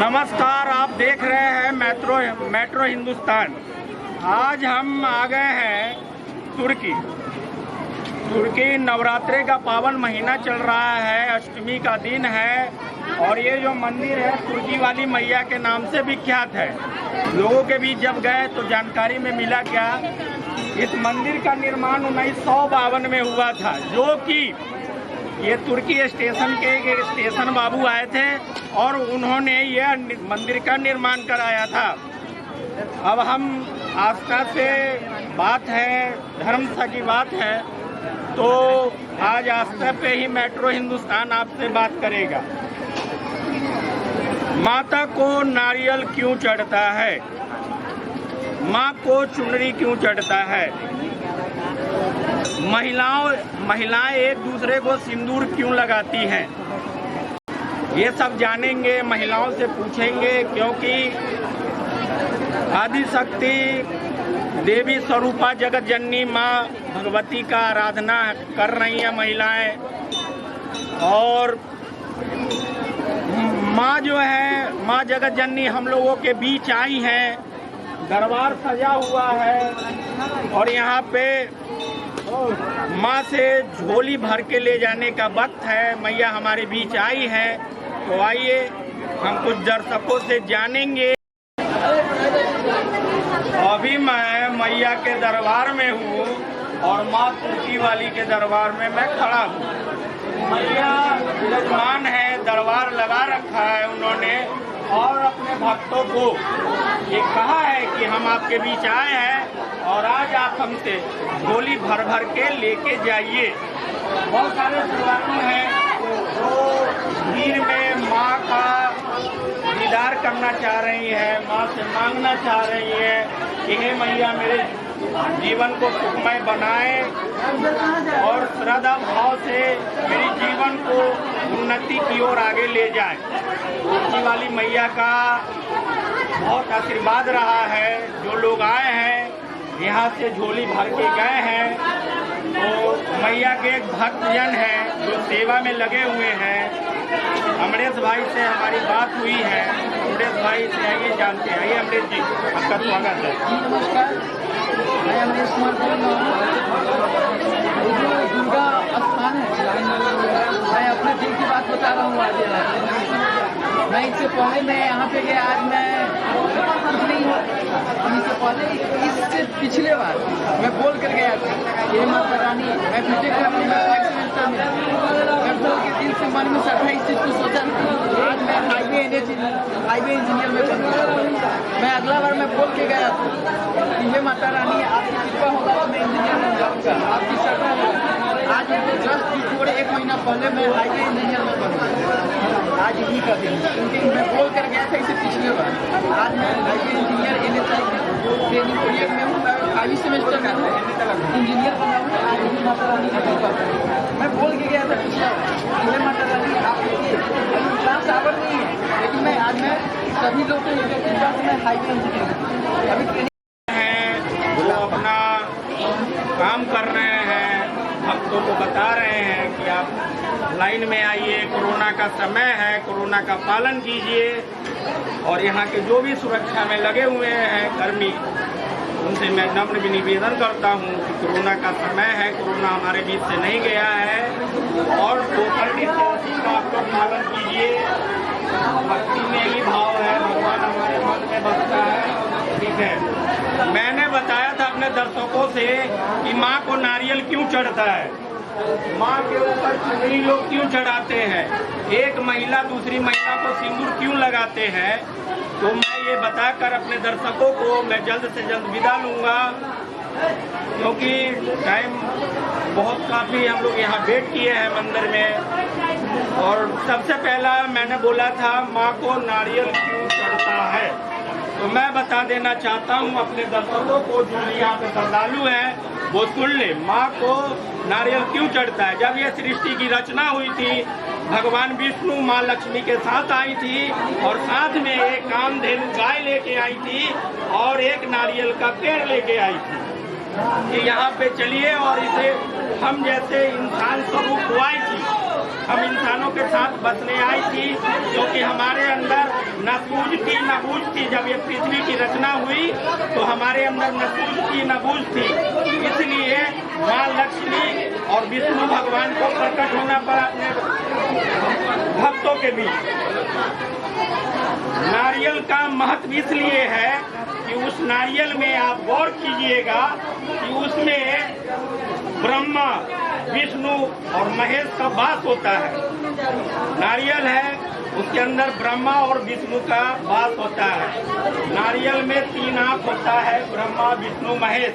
नमस्कार, आप देख रहे हैं मेट्रो हिंदुस्तान। आज हम आ गए हैं तुर्की नवरात्रि का पावन महीना चल रहा है, अष्टमी का दिन है और ये जो मंदिर है तुर्की वाली मैया के नाम से विख्यात है। लोगों के बीच जब गए तो जानकारी में मिला क्या, इस मंदिर का निर्माण 1952 में हुआ था, जो कि ये तुर्की स्टेशन के स्टेशन बाबू आए थे और उन्होंने ये मंदिर का निर्माण कराया था। अब हम आस्था से बात है, धर्म की बात है, तो आज आस्था पे ही मेट्रो हिंदुस्तान आपसे बात करेगा। माता को नारियल क्यों चढ़ता है? माँ को चुनरी क्यों चढ़ता है? महिलाएं एक दूसरे को सिंदूर क्यों लगाती हैं? ये सब जानेंगे, महिलाओं से पूछेंगे, क्योंकि आदिशक्ति देवी स्वरूपा जगत जननी माँ भगवती का आराधना कर रही हैं महिलाएं। और माँ जो है, माँ जगत जननी हम लोगों के बीच आई हैं। दरबार सजा हुआ है और यहाँ पे माँ से झोली भर के ले जाने का वक्त है। मैया हमारे बीच आई है, तो आइए हम कुछ दर्शकों से जानेंगे। अभी मैं मैया के दरबार में हूँ और माँ तुर्की वाली के दरबार में मैं खड़ा हूँ। मैया विराजमान है, दरबार लगा रखा है उन्होंने और अपने भक्तों को ये कहा है कि हम आपके बीच आए हैं और आज आप हमसे झोली भर भर के लेके जाइए। बहुत सारे श्रद्धालु हैं जो भीड़ में माँ का दीदार करना चाह रही है, माँ से मांगना चाह रही है कि हे मैया मेरे जीवन को सुखमय बनाए और श्रद्धा भाव से मेरी जीवन को उन्नति की ओर आगे ले जाए। तुर्की वाली मैया का बहुत आशीर्वाद रहा है। जो लोग आए हैं यहाँ से झोली भर के गए हैं, तो मैया के एक भक्तजन हैं जो सेवा में लगे हुए हैं। अमरेश भाई से हमारी बात हुई है। अमरेश भाई से आइए जानते हैं। आइए अमरेश जी, आपका स्वागत है। नमस्कार, मैं अमरेश कुमार दुर्गा स्थान है, मैं अपने दिल की बात बता रहा हूँ। आज मैं इससे पहले मैं यहाँ पे गया, आज मैं इससे पहले इससे पिछले बार मैं बोल कर गया था ये माता रानी मैं बीटेक कर रही हूँ, मैं बोल के दिल से मन में श्रद्धा इस चीज़ को सोचा। आज मैं हाईवे इंजीनियर में बन गया। मैं अगला बार मैं बोल के गया था कि ये माता रानी आपकी कृपा होगा तो मैं इंजीनियर बन जाऊँगा, आपकी श्रद्धा है। आज जस्ट बिफोर 1 महीना पहले मैं हाईवे इंजीनियर में बन गया। आज यही का दिन, क्योंकि मैं बोल कर गया था इसे पिछले बार। आज मैं highway engineer NHI training period में हूँ, मैं 5वीं सेमेस्टर में हूँ, इंजीनियर बना हूँ। आज यही माता रानी का कृपा है। मैं बोल के गया था पिछला बार ये माता रानी आपकी क्लास आवर नहीं है, लेकिन मैं आज मैं सभी लोग को कृपा से मैं हाईवे इंजीनियर अभी ट्रेनिंग हैं, वो अपना काम कर रहे हैं, भक्तों को बता रहे हैं कि आप लाइन में आइए, कोरोना का समय है, कोरोना का पालन कीजिए। और यहाँ के जो भी सुरक्षा में लगे हुए हैं कर्मी, उनसे मैं नम्र भी निवेदन करता हूँ कि कोरोना का समय है, कोरोना हमारे बीच से नहीं गया है और सोशल डिस्टेंसिंग का आपको पालन कीजिए। भक्ति में ही भाव है, भगवान हमारे मन में बसता है, ठीक है। मैंने बताया था अपने दर्शकों से कि माँ को नारियल क्यों चढ़ता है, माँ के ऊपर चुनरी लोग क्यों चढ़ाते हैं, एक महिला दूसरी महिला को सिंदूर क्यों लगाते हैं। तो मैं ये बताकर अपने दर्शकों को मैं जल्द से जल्द विदा लूँगा, क्योंकि टाइम बहुत काफ़ी हम लोग यहाँ वेट किए हैं मंदिर में। और सबसे पहला मैंने बोला था माँ को नारियल क्यों चढ़ता है, तो मैं बता देना चाहता हूँ अपने दर्शकों को जो यहाँ पे श्रद्धालु हैं वो सुन ले। माँ को नारियल क्यों चढ़ता है? जब ये सृष्टि की रचना हुई थी, भगवान विष्णु माँ लक्ष्मी के साथ आई थी और साथ में एक कामधेनु गाय लेके आई थी और एक नारियल का पेड़ लेके आई थी कि यहाँ पे चलिए और इसे हम जैसे इंसान स्वरूप हुआई थी, हम इंसानों के साथ बसने आई थी, क्योंकि हमारे अंदर न सूझ थी न बूझ थी। जब ये पृथ्वी की रचना हुई तो हमारे अंदर न सूझ थी न बूझ थी, इसलिए माँ लक्ष्मी और विष्णु भगवान को प्रकट होना पड़ा अपने भक्तों के बीच। नारियल का महत्व इसलिए है कि उस नारियल में आप गौर कीजिएगा कि उसमें ब्रह्मा, विष्णु और महेश का वास होता है। नारियल है, उसके अंदर ब्रह्मा और विष्णु का वास होता है। नारियल में 3 आंख होता है, ब्रह्मा, विष्णु, महेश।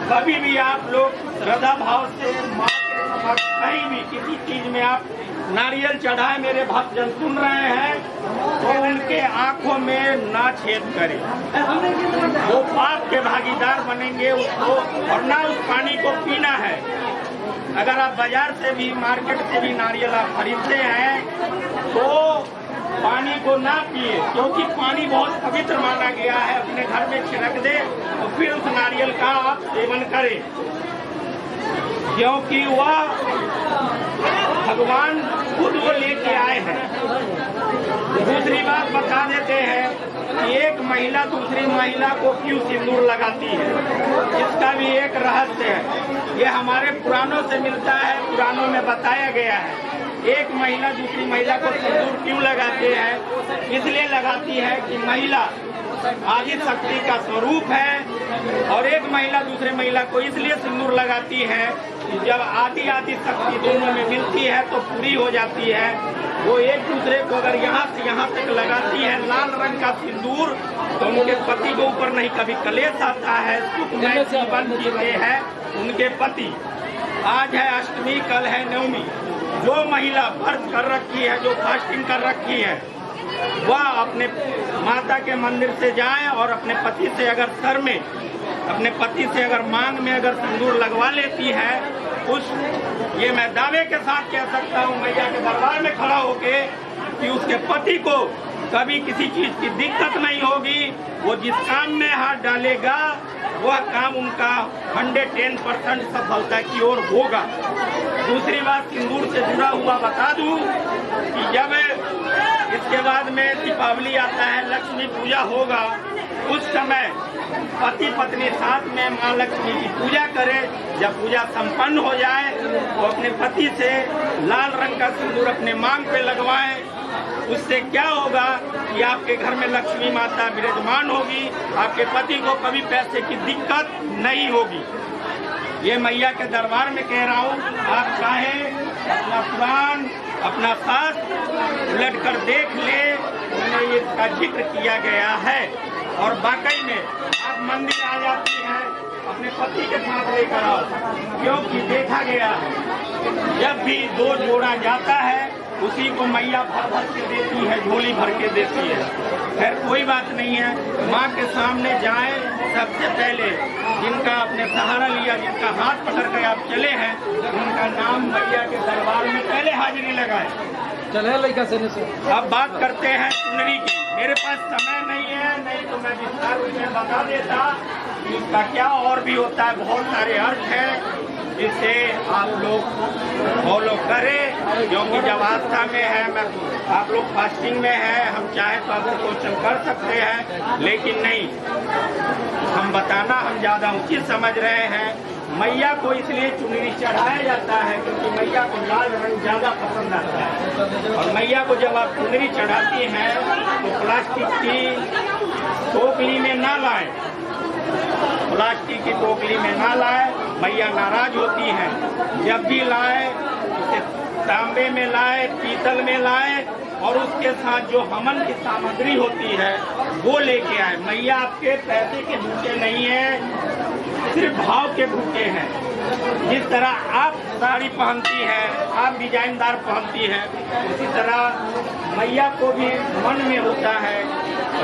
कभी भी आप लोग श्रद्धा भाव से माँ के समक्ष कहीं भी किसी चीज में आप नारियल चढ़ाए, मेरे भक्तजन सुन रहे हैं, तो उनके आंखों में ना छेद करें, वो पाप के भागीदार बनेंगे उसको, और ना उस पानी को पीना है। अगर आप बाजार से भी, मार्केट से भी नारियल आप खरीदते हैं तो पानी को ना पिए, क्योंकि पानी बहुत पवित्र माना गया है। अपने घर में छिड़क दे तो फिर उस नारियल का आप सेवन करें, क्योंकि वह भगवान खुद वो लेके आए हैं। दूसरी बात बता देते हैं कि एक महिला दूसरी महिला को क्यों सिंदूर लगाती है, इसका भी एक रहस्य है। ये हमारे पुराणों से मिलता है, पुराणों में बताया गया है। एक महिला दूसरी महिला को सिंदूर क्यों लगाती है? इसलिए लगाती है कि महिला आदि शक्ति का स्वरूप है, और एक महिला दूसरे महिला को इसलिए सिंदूर लगाती है कि जब आदि शक्ति दोनों में मिलती है तो पूरी हो जाती है। वो एक दूसरे को अगर यहाँ से यहाँ तक लगाती है लाल रंग का सिंदूर, तो उनके पति के ऊपर नहीं कभी कलेश आता है, सुखमय जीवन जीते हैं उनके पति। आज है अष्टमी, कल है नवमी। जो महिला व्रत कर रखी है, जो फास्टिंग कर रखी है, वह अपने माता के मंदिर से जाए और अपने पति से अगर सर में, अपने पति से अगर मांग में अगर सिंदूर लगवा लेती है, ये मैं दावे के साथ कह सकता हूँ मैया के दरबार में खड़ा होके कि उसके पति को कभी किसी चीज की दिक्कत नहीं होगी। वो जिस काम में हाथ डालेगा वह काम उनका 110% सफलता की ओर होगा। दूसरी बात, सिंदूर से जुड़ा हुआ बता दूं कि जब इसके बाद में दीपावली आता है, लक्ष्मी पूजा होगा, उस समय पति पत्नी साथ में माँ लक्ष्मी की पूजा करें। जब पूजा संपन्न हो जाए तो अपने पति से लाल रंग का सिंदूर अपने मांग पे लगवाएं। उससे क्या होगा कि आपके घर में लक्ष्मी माता विराजमान होगी, आपके पति को कभी पैसे की दिक्कत नहीं होगी। ये मैया के दरबार में कह रहा हूँ, आप चाहें अपना पुराण, अपना शास्त्र उलट कर देख ले, उन्हें इसका जिक्र किया गया है। और वाकई में आप मंदिर आ जाती हैं, अपने पति के साथ लेकर आओ, क्योंकि देखा गया है जब भी 2 जोड़ा जाता है उसी को मैया भर भर के देती है, झोली भर के देती है। खैर कोई बात नहीं है, माँ के सामने जाएं, सबसे पहले जिनका आपने सहारा लिया, जिनका हाथ पकड़ के आप चले हैं, उनका नाम मैया के दरबार में पहले हाजिरी लगाए। चले लड़का से अब बात करते हैं चुनरी की। मेरे पास समय नहीं है, नहीं तो मैं विस्तार में बता देता कि उसका क्या और भी होता है। बहुत सारे अर्थ हैं जिसे आप लोग फॉलो करें, क्योंकि जब आस्था में है, मैं आप लोग फास्टिंग में है, हम चाहे तो आपको क्वेश्चन कर सकते हैं, लेकिन नहीं, हम बताना हम ज़्यादा उचित समझ रहे हैं। मैया को इसलिए चुनरी चढ़ाया जाता है क्योंकि मैया को लाल रंग ज़्यादा पसंद आता है। और मैया को जब आप चुनरी चढ़ाती हैं तो प्लास्टिक की टोकरी में ना लाएं, प्लास्टिक की टोकरी में ना लाए, मैया नाराज होती हैं। जब भी लाए उसे तांबे में लाए, पीतल में लाए, और उसके साथ जो हवन की सामग्री होती है वो लेके आए। मैया आपके पैसे के भूखे नहीं है, सिर्फ भाव के भूखे हैं। जिस तरह आप साड़ी पहनती है, आप डिजाइनदार पहनती है, उसी तरह मैया को भी मन में होता है,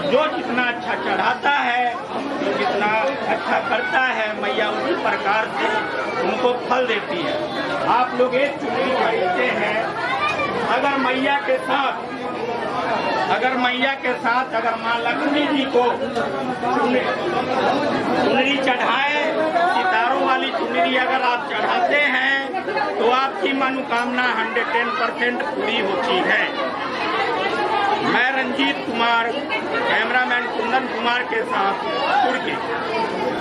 जो जितना अच्छा चढ़ाता है, जो जितना अच्छा करता है, मैया उसी प्रकार से उनको फल देती है। आप लोग एक चुनरी खरीदते हैं, अगर मैया के साथ अगर माँ लक्ष्मी जी को चुनरी चढ़ाए, सितारों वाली चुनरी अगर आप चढ़ाते हैं तो आपकी मनोकामना 110% पूरी होती है। मैं रंजीत कुमार, कैमरामैन कुंदन कुमार के साथ तुर्की।